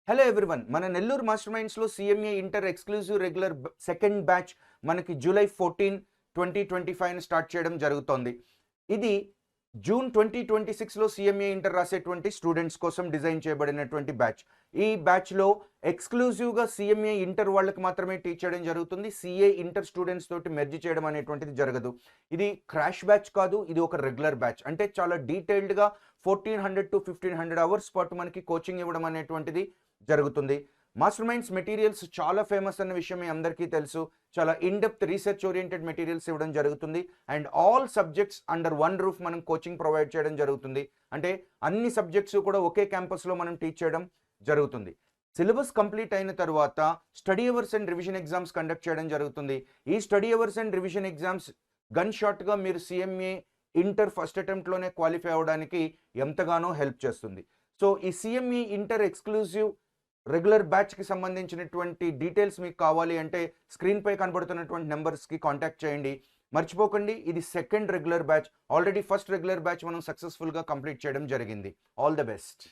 Hello everyone, మన Nellore master మైండ్స్లో CMA inter exclusive regular second batch మనకి జూలై 14, 2025 స్టార్ట్ చేయడం జరుగుతోంది. ఇది జూన్ 2026లో సిఎంఏ ఇంటర్ రాసేటువంటి స్టూడెంట్స్ కోసం డిజైన్ చేయబడినటువంటి బ్యాచ్. ఈ బ్యాచ్లో ఎక్స్క్లూజివ్గా సిఎంఏ ఇంటర్ వాళ్ళకి మాత్రమే టీచ్ చేయడం జరుగుతుంది. సిఏ ఇంటర్ స్టూడెంట్స్ తోటి మెర్జ్ చేయడం అనేటువంటిది జరగదు. ఇది క్రాష్ బ్యాచ్ కాదు, ఇది ఒక రెగ్యులర్ బ్యాచ్. అంటే చాలా డీటెయిల్డ్గా 1400 to 1500 అవర్స్ పాటు మనకి కోచింగ్ ఇవ్వడం అనేటువంటిది జరుగుతుంది. మాస్టర్ మైండ్స్ మెటీరియల్స్ చాలా ఫేమస్ అన్న విషయం మీ అందరికీ తెలుసు. చాలా in depth research oriented materials ఇవ్వడం జరుగుతుంది. And all subjects under one roof మనం కోచింగ్ ప్రొవైడ్ చేయడం జరుగుతుంది. అంటే అన్ని సబ్జెక్ట్స్ కూడా ఒకే క్యాంపస్లో మనం టీచ్ చేయడం జరుగుతుంది. సిలబస్ కంప్లీట్ అయిన తర్వాత study hours and revision exams conduct చేయడం జరుగుతుంది. ఈ study hours and revision exams gun షాట్గా మీరు సిఎంఏ ఇంటర్ ఫస్ట్ అటెంప్ట్లోనే క్వాలిఫై అవ్వడానికి ఎంతగానో హెల్ప్ చేస్తుంది. సో ఈ సిఎంఈ ఇంటర్ ఎక్స్క్లూజివ్ రెగ్యులర్ బ్యాచ్కి సంబంధించినటువంటి డీటెయిల్స్ మీకు కావాలి అంటే స్క్రీన్పై కనబడుతున్నటువంటి నెంబర్స్కి కాంటాక్ట్ చేయండి. మర్చిపోకండి, ఇది second regular batch. Already first regular batch మనం సక్సెస్ఫుల్గా కంప్లీట్ చేయడం జరిగింది. All the best.